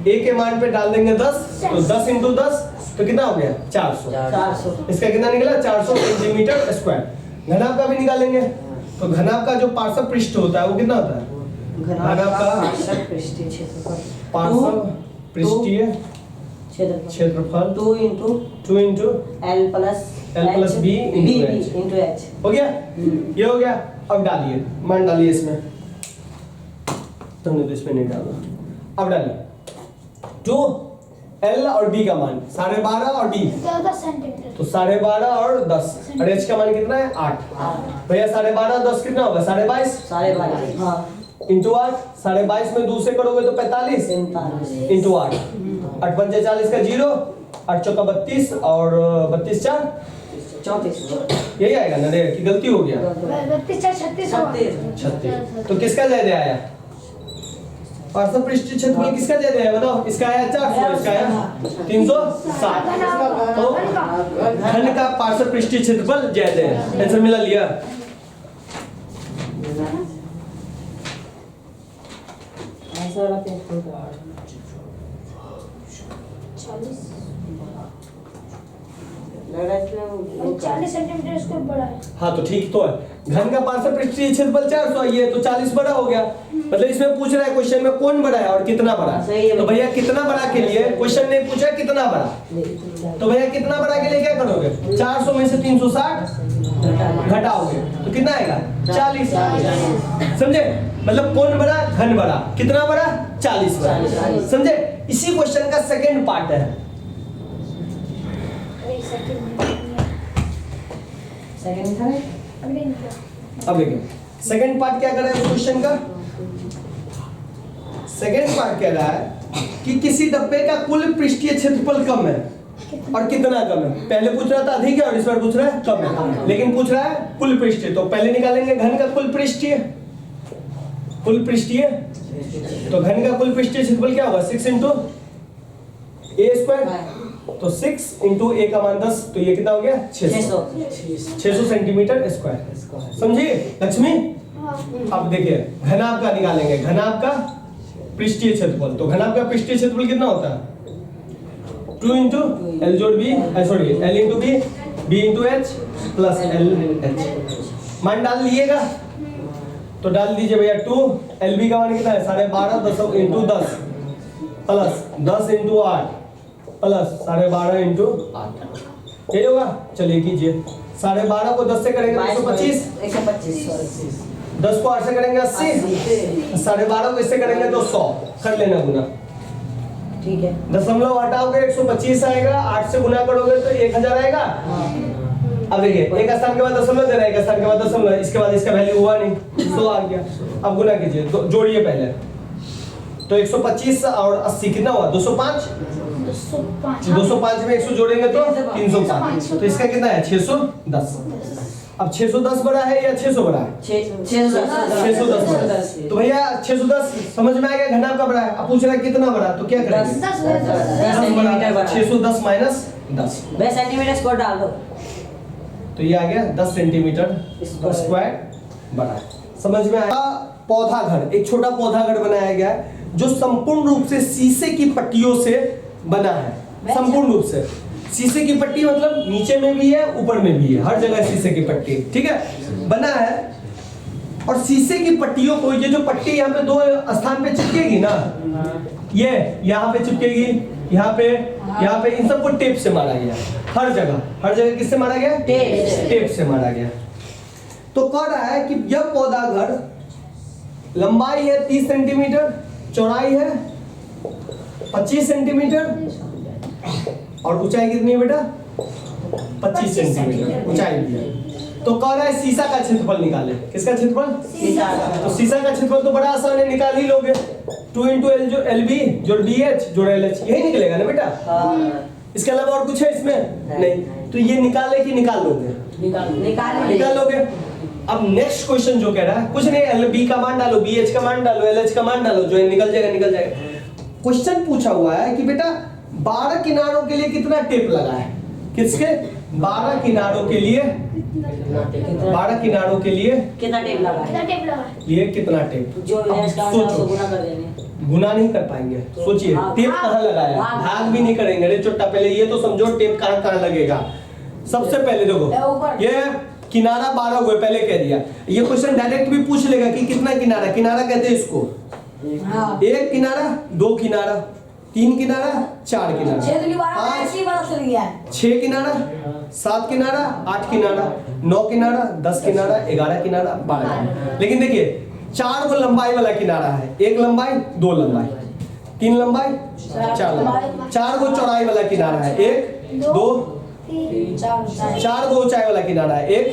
a के मान पे डाल देंगे 10, तो 10 × 10 तो कितना हो गया? 400। इसका कितना निकला? 400 सेंटीमीटर स्क्वायर। घनाभ का भी निकालेंगे, तो घनाभ का जो पार्श्व पृष्ठ होता है वो कितना होता है? घनाभ का पार्श्व पृष्ठीय क्षेत्रफल 2 × L + B × H हो गया। ये हो गया। अब डालिए, मान डालिए इसमें, तुमने तो इसमें नहीं डाला। अब डालिए 2 L और B का मान 12.5 और D 10 सेंटीमीटर। तो 12.5 और 10 और H का मान कितना है? 8। भैया 12.5 10 कितना होगा? 22.5 22.5 हाँ इंटू 8। 22.5 में 2 से करोगे तो 45 इंटू 8। 8 पंचे 40 का 0, 8 चौका 32 और 32 4 34 यही आएगा ना रे, की गलती हो गया? 32 36 36। तो किसका ज्यादा आया? पार्श्व पृष्ठीय क्षेत्रफल किसका ज्यादा है बताओ? इसका आया 400, इसका आया 360। तो घन का पार्श्व पृष्ठीय क्षेत्रफल ज्यादा है। आंसर मिला लिया। आंसर आते हैं 40 सेंटीमीटर इसको बड़ा है। हाँ तो ठीक तो है। घन का पार्श्व पृष्ठीय क्षेत्रफल 400 है, ये तो 40 बड़ा हो गया। मतलब इसमें पूछ रहा है क्वेश्चन में कौन बड़ा है और कितना बड़ा है। तो भैया कितना बड़ा के लिए क्वेश्चन ने पूछा कितना बड़ा, तो भैया कितना बड़ा के लिए क्या करोगे? 400 में से 360 घटाओगे तो कितना आएगा? 40। समझे? मतलब कौन बड़ा? घन बड़ा। कितना बड़ा? 40 बड़ा। समझे? इसी क्वेश्चन का सेकंड पार्ट है। सेकंड था अब देखिए सेकंड पार्ट क्या कर रहा है क्वेश्चन का। सेकंड पार्ट कह रहा है कि किसी डब्बे का कुल पृष्ठीय क्षेत्रफल कम है और कितना कम है। पहले पूछ रहा था अधिक है और इस बार पूछ रहा है कम है, लेकिन पूछ रहा है कुल पृष्ठीय। तो पहले निकालेंगे घन का कुल पृष्ठीय। कुल पृष्ठीय तो घन का कुल पृष्ठीय क्षेत्रफल क्या होगा? 6 × a²। तो 6 × a का मान 10, तो ये कितना हो गया? 600 सेंटीमीटर स्क्वायर। समझिए लक्ष्मी? अब देखिए घनाभ का निकालेंगे, घनाभ का पृष्ठीय क्षेत्रफल। तो घनाभ का पृष्ठीय क्षेत्रफल कितना होता है? 2 × L जोड़ B, sorry L × B B into H plus L H. मान डाल लिएगा तो डाल दीजिए भैया 2, LB का मान कितना है 12.5 into 10 plus 10 into 8 plus 12.5 into 8, यही होगा। चलिए कीजिए, 12.5 को 10 से करेंगे तो 125, 125 10 को 8 से करेंगे 80, 12.5 को इससे करेंगे तो 100, कर लेना गुना। ठीक है। दशमलव हटाओगे 125 आएगा, 8 से गुना करोगे तो 1000 आएगा। अब देखिए एक स्थान के बाद दशमलव दे रहा है, एक स्थान के बाद दशमलव, इसके बाद इसका वैल्यू हुआ नहीं, 100 आ गया। अब गुना कीजिए, जोड़िए पहले तो 125 और 80 कितना हुआ 205, 205 में 100 जोड़ेंगे तो 305, तो इसका कितना है 610। अब 610 बड़ा है या 600 बड़ा है? 610 बड़ा है। तो भैया 610 समझ में आ गया, घनाभ का बड़ा है। अब पूछ रहा है कितना बड़ा, तो क्या करेंगे 10 सेंटीमीटर बड़ा। 610 माइनस 10, वह सेंटीमीटर स्क्वायर डाल दो, तो ये आ गया 10 सेंटीमीटर स्क्वायर बड़ा है। समझ में आया। पौधा घर, एक छोटा पौधा घर बनाया गया है जो संपूर्ण रूप से शीशे की पट्टियों से बना है। संपूर्ण रूप से शीशे की पट्टी मतलब नीचे में भी है ऊपर में भी है, हर जगह शीशे की पट्टी, ठीक है, बना है। और शीशे की पट्टियों को, ये जो पट्टी यहाँ पे 2 स्थान पे चिपकेगी ना, ये यहाँ पे चिपकेगी, यहाँ पे, इन सबको टेप से मारा गया। हर जगह किससे मारा गया? टेप से मारा गया। तो कह रहा है कि यह पौधा घर लंबाई है 30 सेंटीमीटर, चौड़ाई है 25 सेंटीमीटर और ऊंचाई कितनी है बेटा 25 सेंटीमीटर ऊंचाई भी है। तो कह रहा है शीशा का क्षेत्रफल निकाले। किसका क्षेत्रफल? तो शीशा का क्षेत्रफल तो बड़ा आसान है, निकाल ही लोगे। 2 इंटू एल जो LB जोड़ BH जोड़ LH, यही निकलेगा ना बेटा। इसके अलावा और कुछ है इसमें? नहीं। तो ये निकाले कि निकाल लोगे? निकाल लोगे। अब नेक्स्ट क्वेश्चन जो कह रहा है, कुछ नहीं, LB का मान डालो, BH का मान डालो, LH का मान डालो, जो निकल जाएगा। क्वेश्चन पूछा हुआ है कि बेटा 12 किनारों के लिए कितना टेप लगा है? किसके? 12 किनारों के लिए, 12 किनारों के लिए कितना टेप लगा है? ये कितना टेप? जो सोचो, गुना कर देंगे, गुना नहीं कर पाएंगे। सोचिए टेप कहाँ लगाया, भाग भी नहीं करेंगे। अरे चोट्टा, पहले ये तो समझो टेप कहाँ लगेगा। सबसे पहले देखो, ये किनारा 12 हुए, पहले कह दिया। ये क्वेश्चन डायरेक्ट भी पूछ लेगा कि कितना किनारा, किनारा कहते हैं इसको। एक किनारा, 2 किनारा, 3 किनारा, 4 किनारा, 6 किनारा, 7 किनारा, 8 किनारा, 9 किनारा, 10 किनारा, 11 किनारा, 12 किनारा। लेकिन देखिए 4 को लंबाई वाला किनारा है, 1 लंबाई, 2 लंबाई, 3 लंबाई, 4 लंबाई। 4 को चौड़ाई वाला किनारा है, 1 2 4 को ऊंचाई वाला किनारा है, 1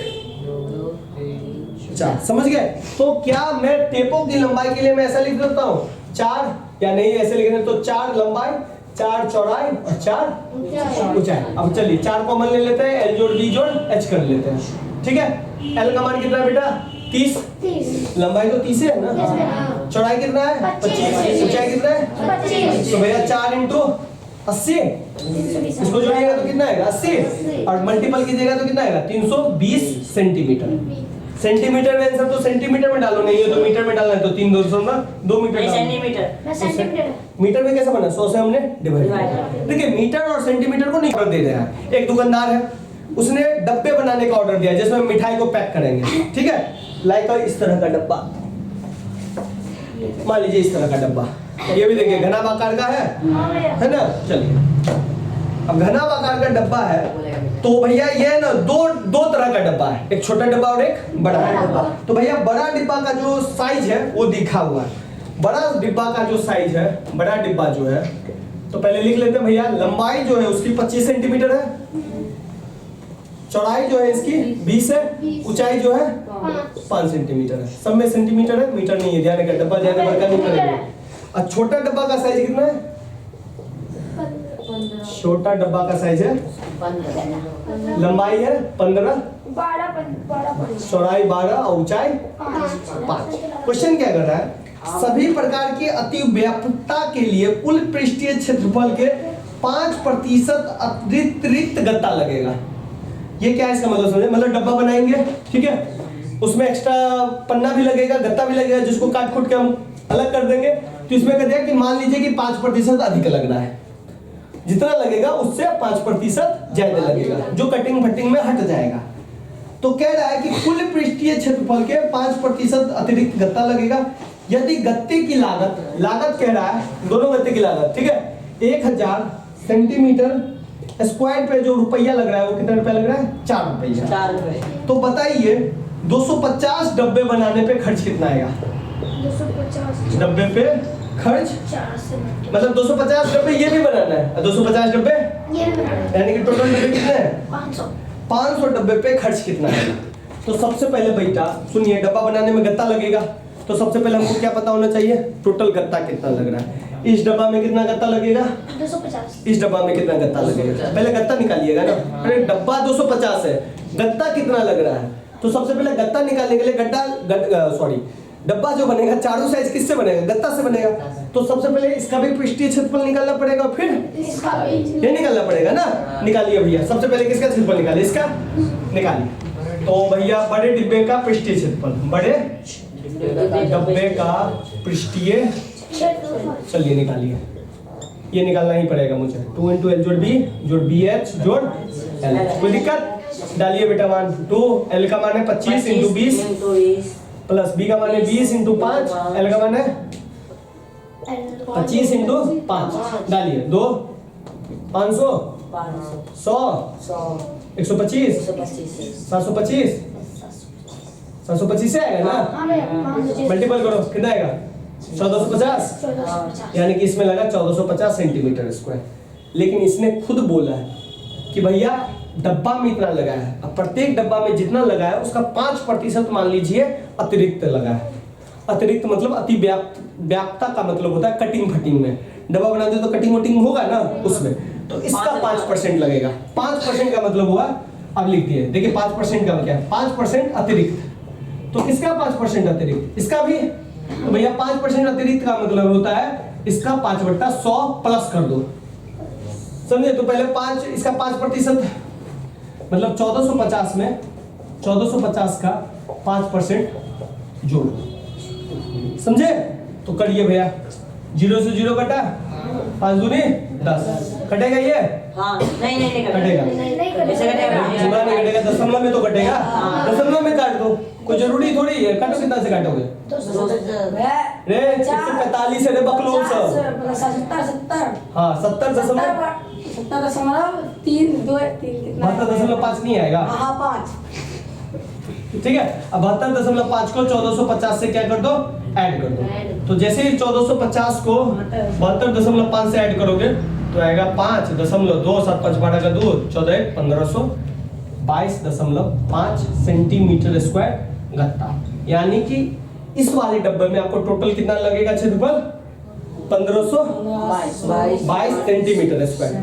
4। समझ गए? तो क्या मैं टेपों की लंबाई के लिए मैं ऐसा लिख देता हूँ 4, या नहीं ऐसे लिखने, तो 4 लंबाई, 4 चौड़ाई और 4 ऊंचाई। अब चलिए 4 कॉमन ले लेते हैं, L जोड़ B जोड़ H कर लेते हैं, ठीक है। L का मान कितना है बेटा 30, लंबाई तो 30 है ना, चौड़ाई कितना है 25, ऊंचाई कितना है 25। तो भैया 4 इंटू 80, इसको जोड़िएगा तो कितना आएगा 80, और मल्टीपल कीजिएगा तो कितना आएगा 320 सेंटीमीटर। सेंटीमीटर में आंसर तो सेंटीमीटर में डालो, नहीं है तो मीटर में डालना है, तो 3.2 मीटर सेंटीमीटर। मीटर में कैसे बना, 100 से हमने डिवाइड। देखिए मीटर और सेंटीमीटर को नहीं ऑर्डर दे रहा है। एक दुकानदार है, उसने डब्बे बनाने का ऑर्डर दिया जिसमें मिठाई को पैक करेंगे, ठीक है। लाइक इस तरह का डब्बा, मान लीजिए इस तरह का डब्बा, ये भी देखिए घनाभ आकार का है ना। चलिए अब घनाभ आकार का डब्बा है, तो भैया ये ना दो तरह का डब्बा है, एक छोटा डब्बा और एक बड़ा डब्बा। तो भैया बड़ा डिब्बा का जो साइज है वो दिखा हुआ है। बड़ा डिब्बा का जो साइज है, बड़ा डिब्बा जो है, तो पहले लिख लेते हैं भैया। लंबाई जो है उसकी 25 सेंटीमीटर है, चौड़ाई जो है इसकी 20 है, ऊंचाई जो है 5 सेंटीमीटर है। सब में सेंटीमीटर है, मीटर नहीं है, ध्यान रखिए, डब्बा ज्यादा बड़ा नहीं करेगा। और छोटा डब्बा का साइज कितना है? छोटा डब्बा का साइज है 15, लंबाई है 15, चौड़ाई 12 और ऊंचाई 5। क्वेश्चन क्या कर रहा है? सभी प्रकार की अति व्यापकता के लिए कुल पृष्ठीय क्षेत्रफल के 5% अतिरिक्त गत्ता लगेगा। ये क्या है इसका मतलब समझे? मतलब डब्बा बनाएंगे, ठीक है, उसमें एक्स्ट्रा पन्ना भी लगेगा, गत्ता भी लगेगा, जिसको काट खूट के हम अलग कर देंगे। तो इसमें कह दिया कि मान लीजिए कि 5% अधिक लग रहा है, जितना लगेगा उससे 5% ज्यादा लगेगा, जो कटिंग फटिंग में हट जाएगा। तो कह रहा है कि कुल पृष्ठीय क्षेत्रफल के 5% अतिरिक्त गत्ता लगेगा यदि गत्ते की लागत कह रहा है, दोनों गत्ते की लागत, ठीक है, 1000 सेंटीमीटर स्क्वायर पे जो रुपया लग रहा है वो कितना रुपया लग रहा है? 4 रुपया। 4 रुपए। तो बताइए 250 डब्बे बनाने पे खर्च कितना आएगा? 250 डब्बे पे खर्च 4 से मतलब 250 डब्बे ये भी बनाना है, 250 डब्बे ये यानी कि टोटल डब्बे कितने हैं? 500 डब्बे पे खर्च कितना आएगा? तो सबसे पहले बेटा सुनिए, डब्बा बनाने में गत्ता लगेगा, तो सबसे पहले हमको क्या पता होना चाहिए? टोटल गत्ता कितना लग रहा है। इस डब्बा में कितना गत्ता लगेगा? 250। इस डब्बा में कितना गत्ता लगेगा? पहले गत्ता निकालिएगा ना। अरे डब्बा 250 है, गत्ता कितना लग रहा है? तो सबसे पहले गत्ता निकालने के लिए डब्बा जो बनेगा चारों साइज किससे बनेगा? गत्ता से बनेगा। तो सबसे पहले इसका भी पृष्ठीय क्षेत्रफल निकालना पड़ेगा, फिर इसका भी ये निकालना पड़ेगा ना। निकालिए भैया, सबसे पहले किसका क्षेत्रफल निकालिए? इसका निकालिए। तो भैया बड़े डिब्बे का पृष्ठीय क्षेत्रफल, बड़े डब्बे का पृष्ठीय, चलिए निकालिए, ये निकालना ही पड़ेगा मुझे। 2 × L जोड़ B जोड़ BH जोड़ L, कोई दिक्कत? डालिए बेटा मान 2, L का मान है 25 × 20 प्लस B का मान है 20 × 5, L का मान है 25 × 5, डालिए 2 500 100 125 725 725 से आएगा ना, मल्टीपल करो कितना आएगा? 1450, यानी कि इसमें लगा 1450 सेंटीमीटर स्क्वायर। लेकिन इसने खुद बोला है कि भैया डब्बा में इतना लगा है, अब प्रत्येक डब्बा में जितना लगा है उसका 5% मान लीजिए अतिरिक्त लगा है। अतिरिक्त मतलब अति व्याप्तता का मतलब होता है कटिंग फटिंग में। डब्बा बनाते तो कटिंग वटिंग होगा ना उसमें, तो इसका 5% लगेगा। 5% का मतलब हुआ, अब लिख दिए, देखिए 5% का क्या है? 5% अतिरिक्त। तो किसका 5% अतिरिक्त? इसका भी। तो भैया 5% अतिरिक्त का मतलब होता है इसका 5/100 प्लस कर दो, समझे? तो पहले 5, इसका 5% मतलब 1450 में 1450 का 5% जोड़, समझे? तो करिए भैया, 0 से 0 कटा, 5 दूनी 10, कटेगा ये? हाँ, नहीं कटेगा, ऐसे कटेगा। जुड़ा नहीं कटेगा, दशमलव में तो कटेगा। दशमलव में काट दो, कोई जरूरी थोड़ी है। काटो, कितना से काटोगे? रे 145 है रे बकलोल सब। 70 हाँ 70.3 72.5 नहीं आएगा। हाँ 5। ठीक है, अब 72.5 को 1450 से क्या कर दो? ऐड कर दो। तो जैसे ही 1450 को 72.5 से ऐड करोगे तो आएगा 5.2, 7 5 12 का 2, 14 1522.5 सेंटीमीटर स्क्वायर गत्ता। यानी कि इस वाले डब्बे में आपको टोटल कितना लगेगा क्षेत्रफल? 1522 सेंटीमीटर स्क्वायर।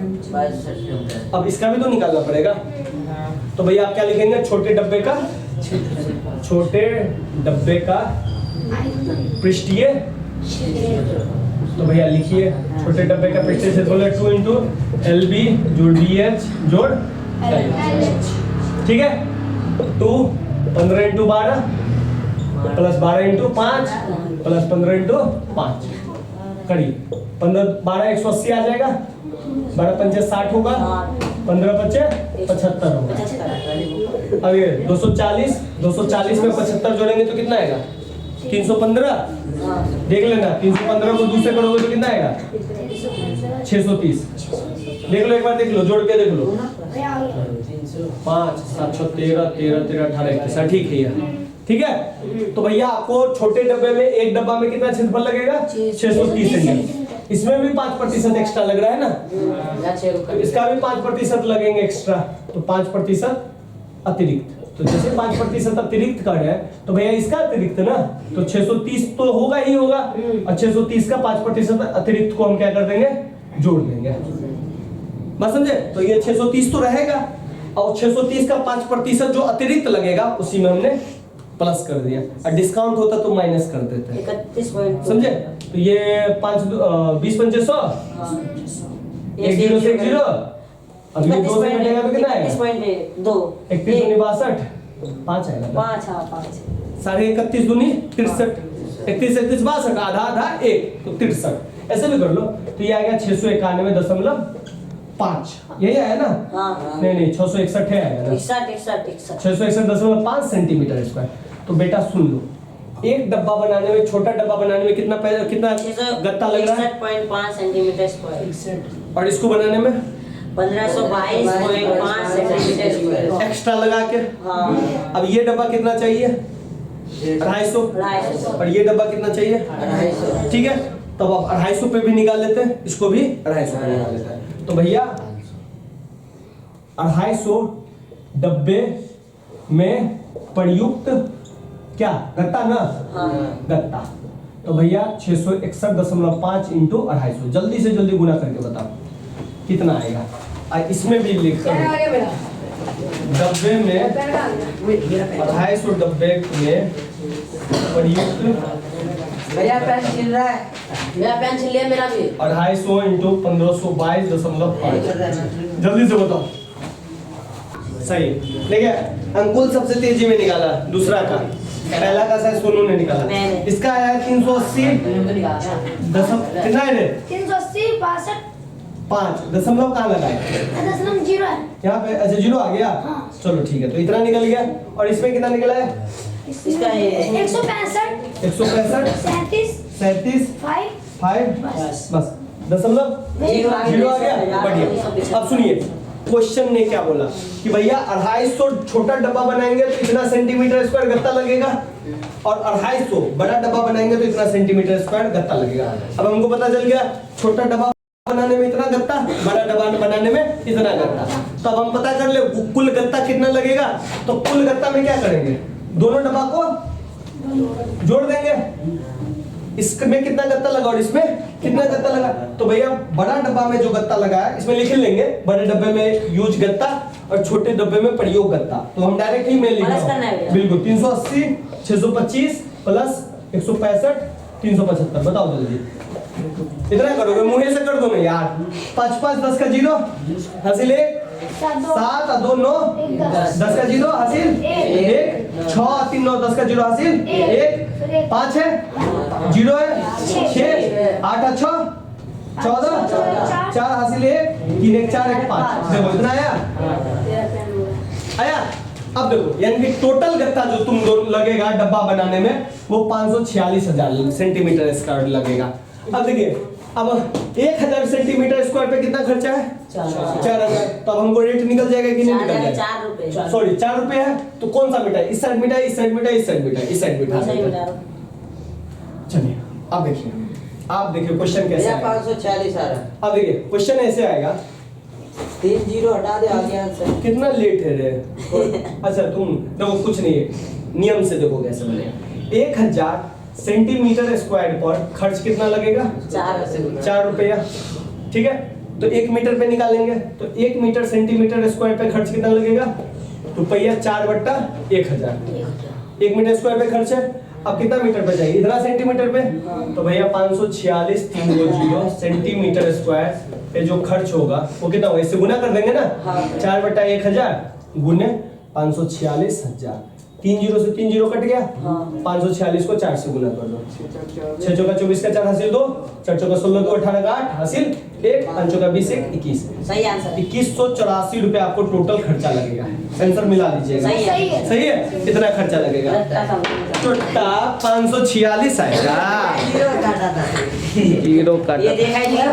अब इसका भी तो निकालना पड़ेगा। तो भैया आप क्या लिखेंगे? छोटे डब्बे का पृष्ठीय। तो भैया लिखिए, छोटे डब्बे का पृष्ठीय क्षेत्रफल है 2 × LB जोड़ BH जोड़ LH, ठीक है? 2 15 × 12 प्लस 12 × 5 प्लस 15 × 5 करिए। 12 180 आ जाएगा, 12 पंचे 60 होगा, 15 पंचे 75 होगा। अब ये 240 में 75 जोड़ेंगे तो कितना आएगा? 315। देख लेना, 315 को दूसरे करोगे तो कितना आएगा? 630। देख लो, एक बार देख लो, जोड़ के देख लो। 5 7 6 13 13 13 18 21, ठीक है यार, ठीक है? तो भैया आपको छोटे डब्बे में, एक डब्बा में कितना क्षेत्रफल लगेगा? 630 सेंटीमीटर। इसमें भी 5% एक्स्ट्रा लग रहा है ना, तो इसका भी 5% लगेंगे एक्स्ट्रा, तो 5% अतिरिक्त। तो जैसे 5% अतिरिक्त कर है तो भैया इसका अतिरिक्त ना, तो 630 तो होगा ही होगा, और 630 का 5% अतिरिक्त को हम क्या कर देंगे? जोड़ देंगे। बात समझे? तो ये 630 तो रहेगा, और 630 का 5% जो अतिरिक्त लगेगा उसी में हमने प्लस कर दिया, और डिस्काउंट होता तो माइनस कर देते। 31.2, समझे? तो ये 20 पंचे 100, 1 0 से 1 0, अब ये 2 से कटेगा तो कितना आएगा? 31.2, 31 दूनी 62, 5 आएगा। 5, हाँ 5, 31 दूनी 63, 31 31 62, आधा आधा 1 तो 63, ऐसे भी कर लो। तो ये आएगा 691.5 5 यही आया ना? हाँ नहीं 661 है आया ना? 61 661.5 सेंटीमीटर स्क्वायर। तो बेटा सुन लो, एक डब्बा बनाने में, छोटा डब्बा बनाने में कितना गत्ता लग रहा है? 61.5 सेंटीमीटर स्क्वायर। और इसको बनाने में 1522.5 सेंटीमीटर स्क्वायर एक्स्ट्रा लगा के। हाँ। अब ये डब्बा कितना चाहिए? 250। 250। और ये डब्बा कितना चाहिए? 250। ठीक है, तब अब 250 पे भी निकाल लेते हैं, इसको भी 250 पे निकाल लेते हैं। तो भैया 250 डब्बे में प्रयुक्त क्या गत्ता ना? हाँ। गत्ता। तो भैया 661.5 इंटू 250, जल्दी से जल्दी गुना करके बताओ कितना आएगा। इसमें भी लिख डब्बे में 250 डब्बे में प्रयुक्त भैया पेन छिल रहा है, मेरा पेन छिल लिया मेरा भी। 250 इंटू 1522.5, जल्दी से बताओ। सही, देखिए अंकुल सबसे तेजी में निकाला, दूसरा का, पहला का शायद सोनू ने निकाला। इसका आया है 380 कितना है रे? 380 62 5 दशमलव कहाँ लगाए? दशमलव 0 है यहाँ पे। अच्छा 0 आ गया। हाँ। चलो ठीक है, तो इतना निकल गया। और इसमें कितना निकला है? इसका ये 165 165 37 37 5 5 बस दशमलव जीरो आ गया। 0 आ गया। बढ़िया। अब सुनिए क्वेश्चन ने क्या बोला कि भैया 250 छोटा डब्बा बनाएंगे तो इतना सेंटीमीटर स्क्वायर गत्ता लगेगा, और 250 बड़ा डब्बा बनाएंगे तो इतना सेंटीमीटर स्क्वायर गत्ता लगेगा। अब हमको पता चल गया छोटा डब्बा बनाने में इतना गत्ता, बड़ा डब्बा बनाने में इतना गत्ता। तो अब हम पता कर ले कुल गत्ता कितना लगेगा। तो कुल गत्ता में क्या करेंगे? दोनों डब्बा को जोड़ देंगे। इसमें कितना गत्ता लगा और इसमें कितना गत्ता लगा। तो भैया बड़ा डब्बा में जो गत्ता लगा है इसमें लिख लेंगे, बड़े डब्बे में यूज गत्ता और छोटे डब्बे में प्रयोग गत्ता। तो हम डायरेक्ट ही में लिख रहे हैं बिल्कुल 380 625 प्लस 165 375। बताओ जल्दी, इतना करोगे? मुंह से कर दो ना यार। 5 5 10 का 0 हासिल 1 7 2 9 10 का 0 हासिल 1 6 3 9 10 का 0 हासिल 1 5 है 0 है 6 8 6 14 4 हासिल 1 3 1 4 1 5। देखो इतना आया। अब देखो यानी कि टोटल गत्ता जो तुम लगेगा डब्बा बनाने में वो 546,000 सेंटीमीटर स्क्वायर लगेगा। अब देखिए अब 1000 सेंटीमीटर स्क्वायर पे कितना खर्चा है? 4000। तो अब हमको रेट निकल जाएगा कि नहीं निकल जाएगा? 4 रुपए। सॉरी 4 रुपए है। तो कौन सा मिटाए? इस साइड मिटाए, इस साइड मिटाए, इस साइड मिटाए, इस साइड मिटा। चलिए अब देखिए, आप देखिए क्वेश्चन कैसे आएगा। 546 आ रहा है। अब देखिए क्वेश्चन ऐसे आएगा, 3 0 हटा दे, आ गया आंसर। कितना लेट है रे? अच्छा तुम देखो कुछ नहीं है, नियम से देखो कैसे बनेगा। 1000 सेंटीमीटर स्क्वायर पर खर्च कितना लगेगा? 4 रुपया। ठीक है, तो 1 मीटर पे निकालेंगे तो 1 मीटर सेंटीमीटर स्क्वायर पे खर्च कितना लगेगा? रुपया 4/1000। 1 मीटर स्क्वायर पे खर्च है। अब कितना मीटर पे चाहिए? इतना सेंटीमीटर पे। तो भैया 546 320 सेंटीमीटर स्क्वायर पे जो खर्च होगा वो कितना होगा? इससे गुना कर देंगे ना। 4/1000 गुने 546,000। 3 0 से 3 0 कट गया। 546 को 4 से गुना कर दो। 6 चौका 24 का 4 हासिल 2, 4 चौका 16 2 18 का 8 हासिल 1, 5 चौका 20 1 21। सही आंसर। 2184 रुपए आपको टोटल खर्चा लगेगा। आंसर मिला लीजिएगा। सही है। सही है, इतना खर्चा लगेगा। टोटा 546 आएगा। 0 काटा था। 0 काटा। ये देखा है।